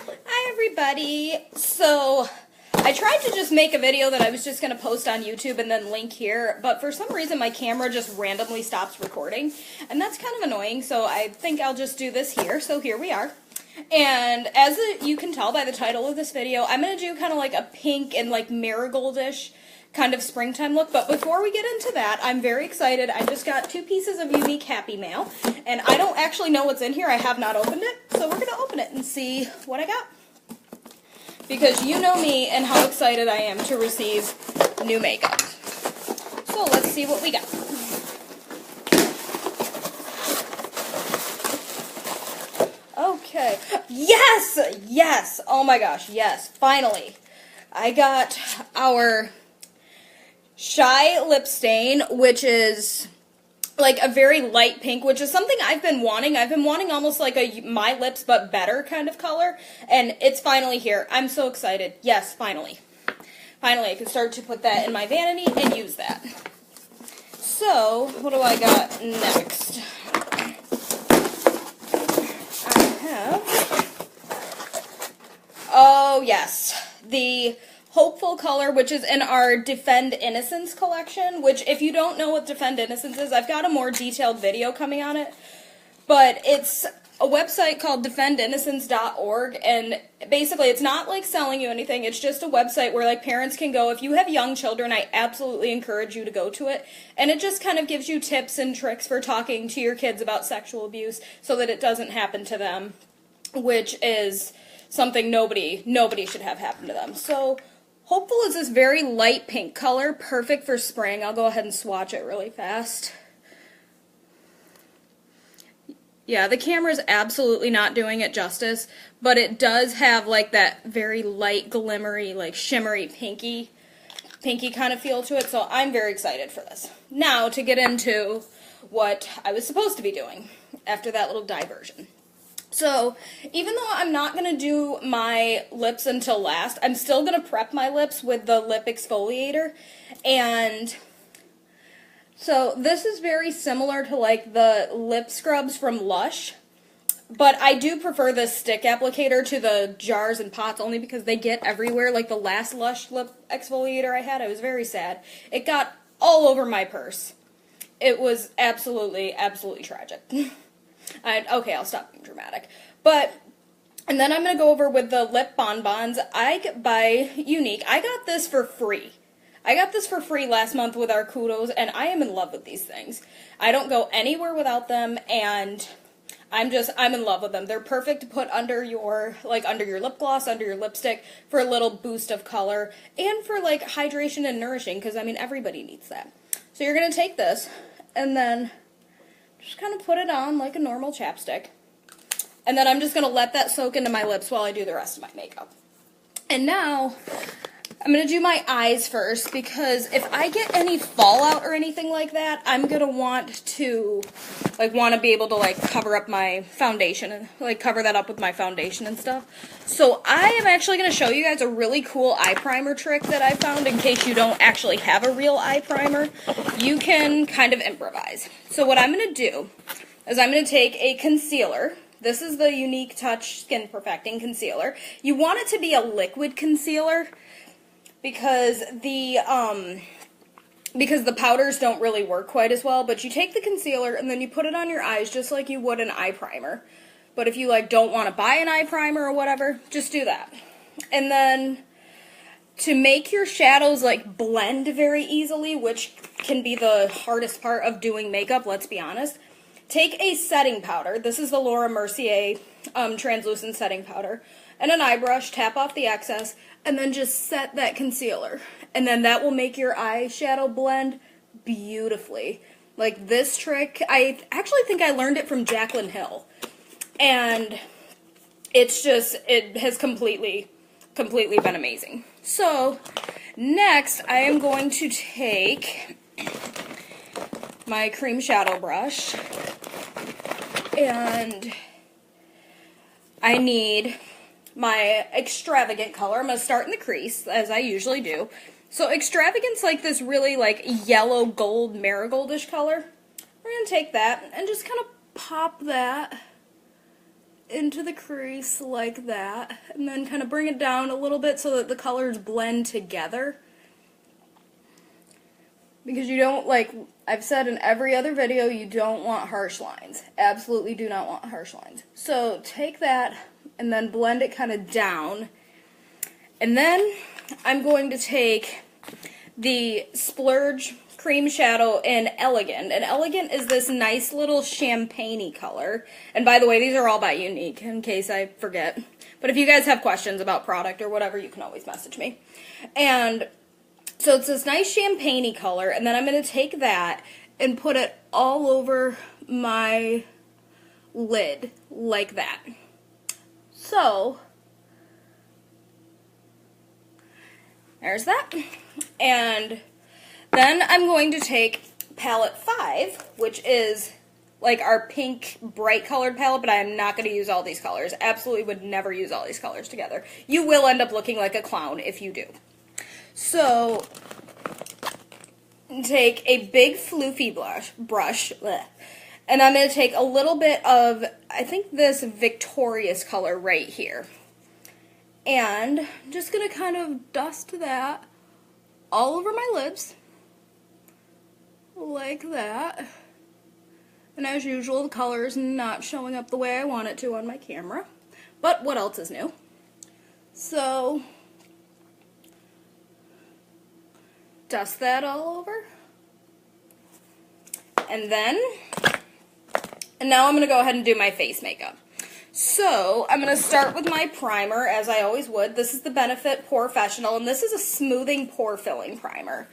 Hi everybody. So I tried to just make a video that I was just going to post on YouTube and then link here, but for some reason my camera just randomly stops recording, and that's kind of annoying, so I think I'll just do this here. So here we are. And as you can tell by the title of this video, I'm going to do kind of like a pink and like marigoldish kind of springtime look. But before we get into that, I'm very excited. I just got 2 pieces of unique Happy Mail, and I don't actually know what's in here. I have not opened it, so we're going to open it and see what I got. Because you know me and how excited I am to receive new makeup. So let's see what we got. Okay. Yes! Yes! Oh my gosh, yes. Finally. I got our Shy Lip Stain, which is like a very light pink, which is something I've been wanting. I've been wanting almost like a My Lips But Better kind of color, and it's finally here. I'm so excited. Yes, finally. Finally, I can start to put that in my vanity and use that. So, what do I got next? I have... Oh, yes. The Hopeful color, which is in our Defend Innocence collection, which if you don't know what Defend Innocence is, I've got a more detailed video coming on it, but it's a website called defendinnocence.org, and basically it's not like selling you anything. It's just a website where like parents can go. If you have young children, I absolutely encourage you to go to it, and it just kind of gives you tips and tricks for talking to your kids about sexual abuse so that it doesn't happen to them, which is something nobody should have happen to them. So Hopeful is this very light pink color, perfect for spring. I'll go ahead and swatch it really fast. Yeah, the camera's absolutely not doing it justice, but it does have like that very light, glimmery, like shimmery, pinky kind of feel to it, so I'm very excited for this. Now, to get into what I was supposed to be doing after that little diversion. So, even though I'm not going to do my lips until last, I'm still going to prep my lips with the lip exfoliator, and so this is very similar to like the lip scrubs from Lush, but I do prefer this stick applicator to the jars and pots only because they get everywhere. Like the last Lush lip exfoliator I had, I was very sad. It got all over my purse. It was absolutely tragic. Okay, I'll stop being dramatic. And then I'm going to go over with the lip bonbons by Unique. I got this for free. I got this for free last month with our kudos, and I am in love with these things. I don't go anywhere without them, and I'm in love with them. They're perfect to put under your lip gloss, under your lipstick, for a little boost of color, and for like hydration and nourishing, because I mean everybody needs that. So you're going to take this, and then just kind of put it on like a normal chapstick. And then I'm just going to let that soak into my lips while I do the rest of my makeup. And now, I'm going to do my eyes first, because if I get any fallout or anything like that, I'm going to want to be able to like cover up my foundation and like cover that up with my foundation and stuff. So I am actually going to show you guys a really cool eye primer trick that I found in case you don't actually have a real eye primer. You can kind of improvise. So what I'm going to do is I'm going to take a concealer. This is the Unique Touch Skin Perfecting Concealer. You want it to be a liquid concealer because the powders don't really work quite as well, but you take the concealer and then you put it on your eyes just like you would an eye primer. But if you like don't want to buy an eye primer or whatever, just do that. And then to make your shadows like blend very easily, which can be the hardest part of doing makeup, let's be honest, take a setting powder. This is the Laura Mercier translucent setting powder. And an eye brush, tap off the excess, and then just set that concealer. And then that will make your eyeshadow blend beautifully. Like this trick, I actually think I learned it from Jaclyn Hill. And it has completely been amazing. So, next I am going to take my cream shadow brush, and I need my extravagant color. I'm going to start in the crease, as I usually do. So extravagant's like this really like yellow gold marigoldish color. We're going to take that and just kind of pop that into the crease like that, and then kind of bring it down a little bit so that the colors blend together. Because you don't, like I've said in every other video, you don't want harsh lines. Absolutely do not want harsh lines. So take that and then blend it kind of down. And then I'm going to take the Splurge Cream Shadow in Elegant. And Elegant is this nice little champagne-y color. And by the way, these are all by Unique, in case I forget. But if you guys have questions about product or whatever, you can always message me. And so it's this nice champagne-y color, and then I'm going to take that and put it all over my lid, like that. So, there's that. And then I'm going to take palette 5, which is like our pink bright colored palette, but I am not going to use all these colors. Absolutely would never use all these colors together. You will end up looking like a clown if you do. So, take a big floofy brush, and I'm going to take a little bit of, I think this Victorious color right here. And I'm just going to kind of dust that all over my lips, like that. And as usual, the color is not showing up the way I want it to on my camera. But what else is new? So, dust that all over. And now I'm going to go ahead and do my face makeup. So, I'm going to start with my primer, as I always would. This is the Benefit Porefessional, and this is a smoothing pore filling primer.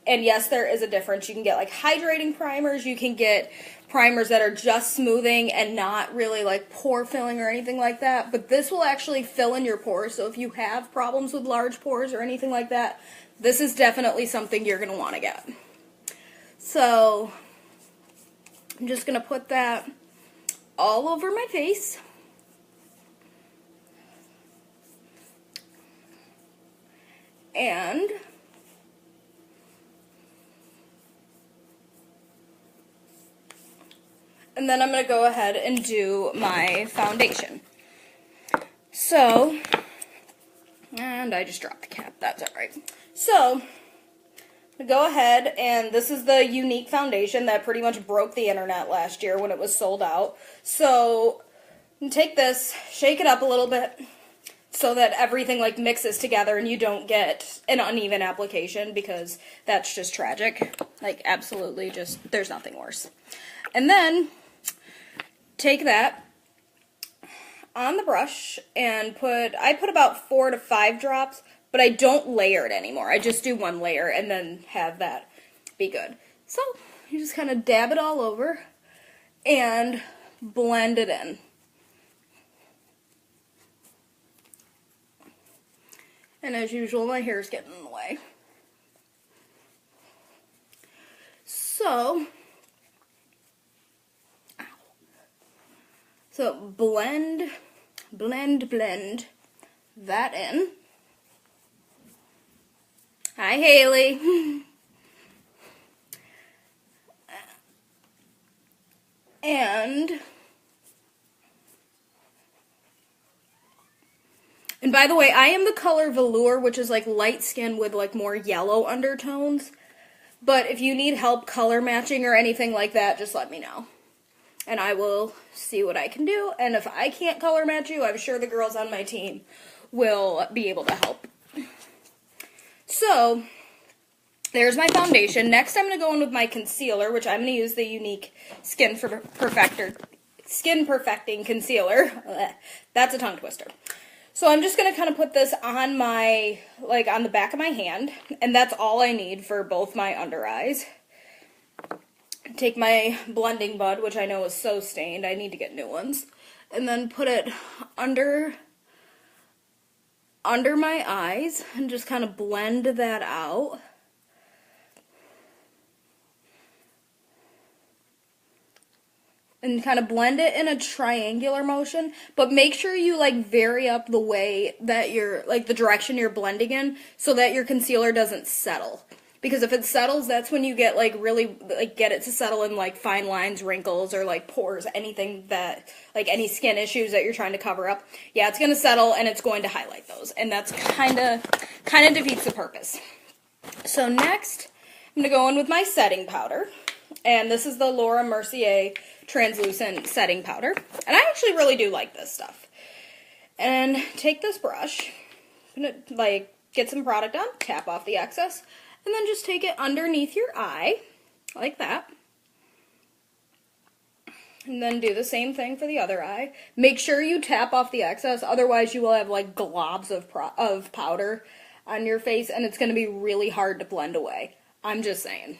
And yes, there is a difference. You can get like hydrating primers, you can get primers that are just smoothing and not really like pore filling or anything like that. But this will actually fill in your pores, so if you have problems with large pores or anything like that, this is definitely something you're going to want to get. So, I'm just going to put that all over my face. And then I'm going to go ahead and do my foundation. So, and I just dropped the cap, that's alright. So, go ahead, and this is the Unique foundation that pretty much broke the internet last year when it was sold out. So, take this, shake it up a little bit so that everything like mixes together and you don't get an uneven application, because that's just tragic. Like, absolutely just, there's nothing worse. And then, take that on the brush and I put about 4 to 5 drops, but I don't layer it anymore. I just do one layer and then have that be good. So, you just kind of dab it all over and blend it in. And as usual, my hair is getting in the way. So, blend that in. Hi, Haley. And by the way, I am the color Velour, which is like light skin with like more yellow undertones. But if you need help color matching or anything like that, just let me know. And I will see what I can do. And if I can't color match you, I'm sure the girls on my team will be able to help. So, there's my foundation. Next, I'm going to go in with my concealer, which I'm going to use the Unique Skin Perfecting Concealer. That's a tongue twister. So I'm just going to kind of put this on my, like on the back of my hand, and that's all I need for both my under eyes. Take my blending bud, which I know is so stained, I need to get new ones, and then put it under my eyes and just kind of blend that out. And kind of blend it in a triangular motion, but make sure you like vary up the way that you're, like the direction you're blending in, so that your concealer doesn't settle. Because if it settles, that's when you get like really like get it to settle in like fine lines, wrinkles, or like pores, anything that like any skin issues that you're trying to cover up. Yeah, it's going to settle and it's going to highlight those, and that's kind of defeats the purpose. So next, I'm going to go in with my setting powder, and this is the Laura Mercier translucent setting powder, and I actually really do like this stuff. And take this brush, I'm going to like get some product on, tap off the excess, and then just take it underneath your eye, like that. And then do the same thing for the other eye. Make sure you tap off the excess, otherwise you will have like globs of powder on your face, and it's going to be really hard to blend away. I'm just saying.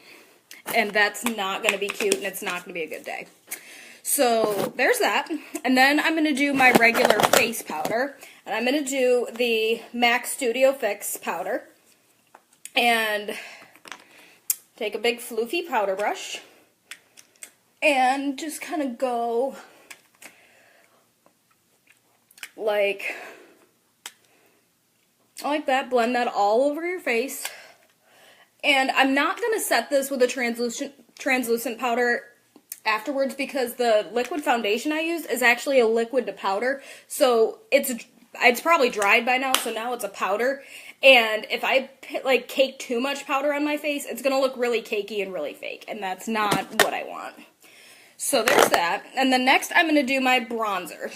And that's not going to be cute, and it's not going to be a good day. So there's that. And then I'm going to do my regular face powder, and I'm going to do the MAC Studio Fix powder. And take a big floofy powder brush and just kind of go like that, blend that all over your face. And I'm not going to set this with a translucent powder afterwards, because the liquid foundation I used is actually a liquid to powder, so it's probably dried by now, so now it's a powder. And if I like cake too much powder on my face, it's going to look really cakey and really fake, and that's not what I want. So there's that. And then next I'm going to do my bronzer.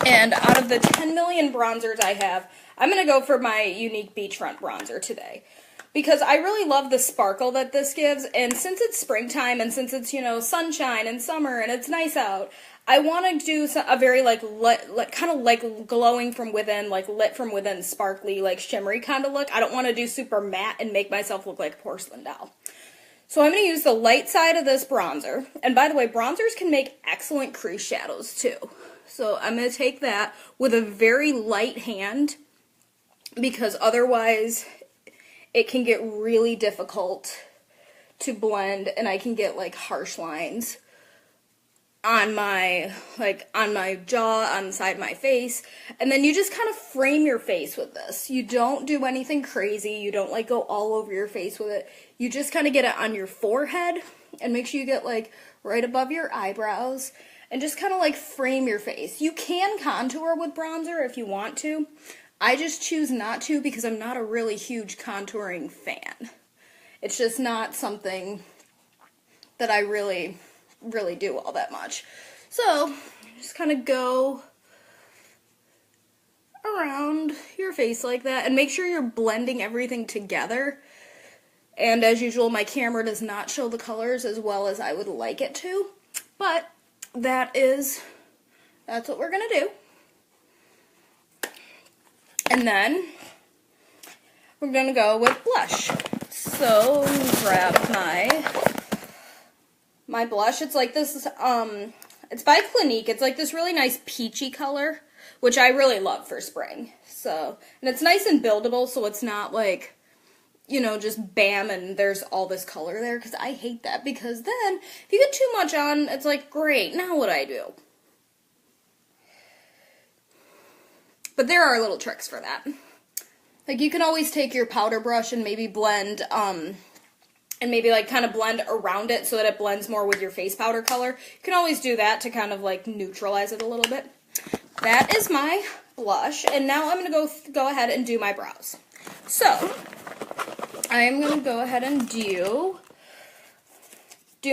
And out of the 10 million bronzers I have, I'm going to go for my Unique Beachfront bronzer today, because I really love the sparkle that this gives. And since it's springtime, and since it's, you know, sunshine and summer and it's nice out, I want to do a very like kind of like glowing from within, like lit from within, sparkly, like shimmery kind of look. I don't want to do super matte and make myself look like a porcelain doll. So I'm going to use the light side of this bronzer. And by the way, bronzers can make excellent crease shadows too. So I'm going to take that with a very light hand, because otherwise it can get really difficult to blend, and I can get like harsh lines on my jaw, on the side of my face. And then you just kind of frame your face with this. You don't do anything crazy. You don't like go all over your face with it. You just kind of get it on your forehead, and make sure you get like right above your eyebrows, and just kind of like frame your face. You can contour with bronzer if you want to. I just choose not to, because I'm not a really huge contouring fan. It's just not something that I really do all that much. So just kind of go around your face like that, and make sure you're blending everything together. And as usual, my camera does not show the colors as well as I would like it to, but that's what we're gonna do. And then we're gonna go with blush. So grab my blush. It's like this, it's by Clinique. It's like this really nice peachy color, which I really love for spring. So, and it's nice and buildable, so it's not like, you know, just bam and there's all this color there, because I hate that, because then if you get too much on, it's like, great, now what do I do? But there are little tricks for that. Like, you can always take your powder brush and maybe blend, and maybe like kind of blend around it so that it blends more with your face powder color. You can always do that to kind of like neutralize it a little bit. That is my blush, and now I'm going to go ahead and do my brows. So, I am going to go ahead and do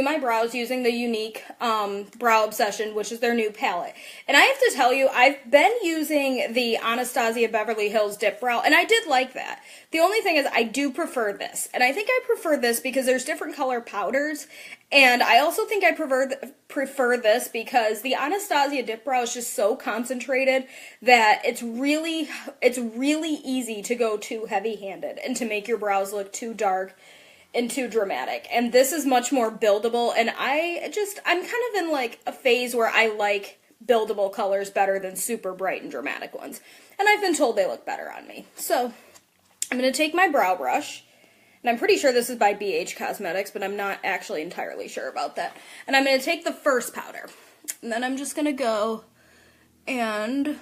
my brows using the Unique Brow Obsession, which is their new palette. And I have to tell you, I've been using the Anastasia Beverly Hills Dip Brow, and I did like that. The only thing is I do prefer this. And I think I prefer this because there's different color powders. And I also think I prefer this because the Anastasia Dip Brow is just so concentrated that it's really easy to go too heavy-handed and to make your brows look too dark and too dramatic. And this is much more buildable, and I'm kind of in like a phase where I like buildable colors better than super bright and dramatic ones. And I've been told they look better on me. So I'm going to take my brow brush, and I'm pretty sure this is by BH Cosmetics, but I'm not actually entirely sure about that. And I'm going to take the first powder, and then I'm just going to go and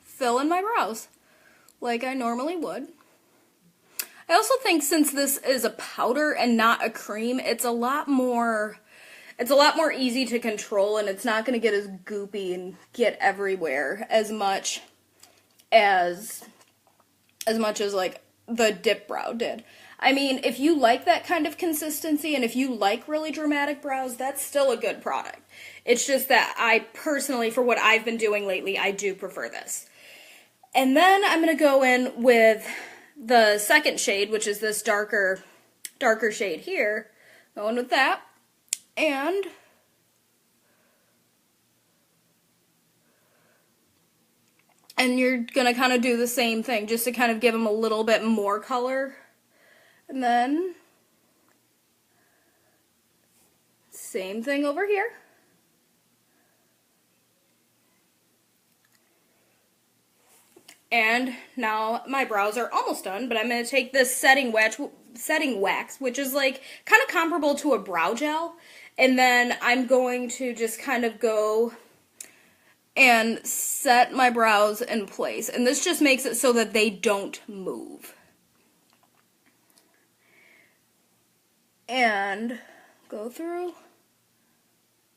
fill in my brows like I normally would. I I also think since this is a powder and not a cream, it's a lot more easy to control, and it's not going to get as goopy and get everywhere as much as like the dip brow did. I mean, if you like that kind of consistency and if you like really dramatic brows, that's still a good product. It's just that I personally, for what I've been doing lately, I do prefer this. And then I'm going to go in with the second shade, which is this darker shade here. Going with that. And you're going to kind of do the same thing, just to kind of give them a little bit more color. And then, same thing over here. And now my brows are almost done, but I'm going to take this setting wax, which is like kind of comparable to a brow gel. And then I'm going to just kind of go and set my brows in place. And this just makes it so that they don't move. And go through,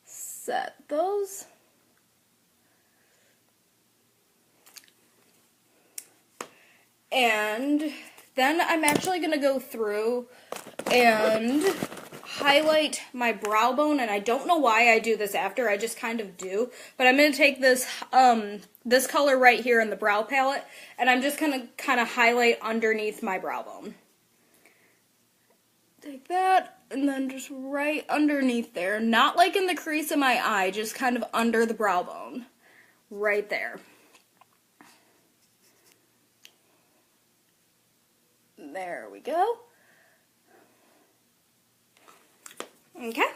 set those. And then I'm actually going to go through and highlight my brow bone, and I don't know why I do this after, I just kind of do. But I'm going to take this this color right here in the brow palette, and I'm just going to kind of highlight underneath my brow bone. Take that, and then just right underneath there, not like in the crease of my eye, just kind of under the brow bone, right there. There we go. Okay.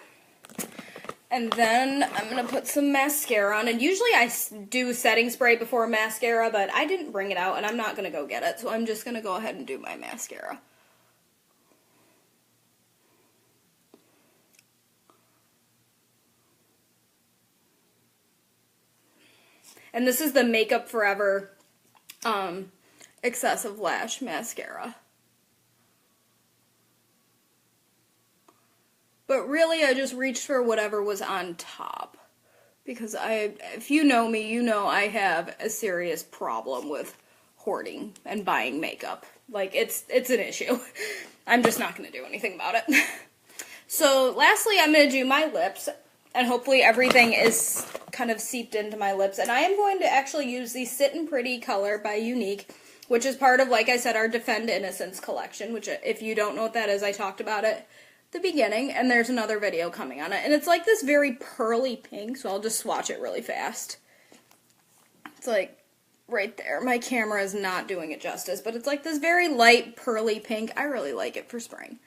And then I'm going to put some mascara on. And usually I do setting spray before mascara, but I didn't bring it out and I'm not going to go get it. So I'm just going to go ahead and do my mascara. And this is the Makeup Forever Excessive Lash Mascara. But really, I just reached for whatever was on top. Because if you know me, you know I have a serious problem with hoarding and buying makeup. Like, it's an issue. I'm just not going to do anything about it. So, lastly, I'm going to do my lips. And hopefully everything is kind of seeped into my lips. And I am going to actually use the Sittin' Pretty color by Unique, which is part of, like I said, our Defend Innocence collection, which if you don't know what that is, I talked about it at the beginning, and there's another video coming on it. And it's like this very pearly pink, so I'll just swatch it really fast. It's like right there. My camera is not doing it justice, but it's like this very light pearly pink. I really like it for spring.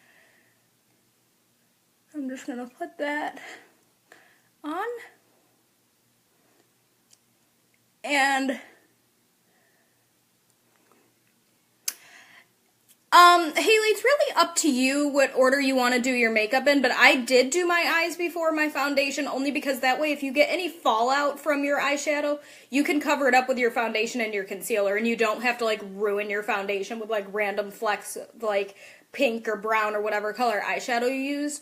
I'm just going to put that on. And Haley, it's really up to you what order you want to do your makeup in, but I did do my eyes before my foundation only because that way if you get any fallout from your eyeshadow, you can cover it up with your foundation and your concealer, and you don't have to like ruin your foundation with like random flecks of like pink or brown or whatever color eyeshadow you used.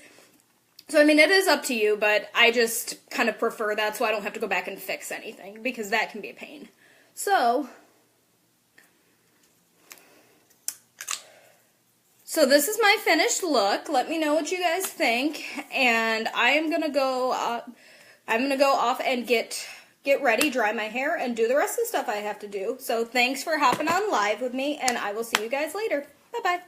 So, I mean, it is up to you, but I just kind of prefer that so I don't have to go back and fix anything, because that can be a pain. So this is my finished look. Let me know what you guys think, and I am going to go off and get ready, dry my hair, and do the rest of the stuff I have to do. So, thanks for hopping on live with me, and I will see you guys later. Bye-bye.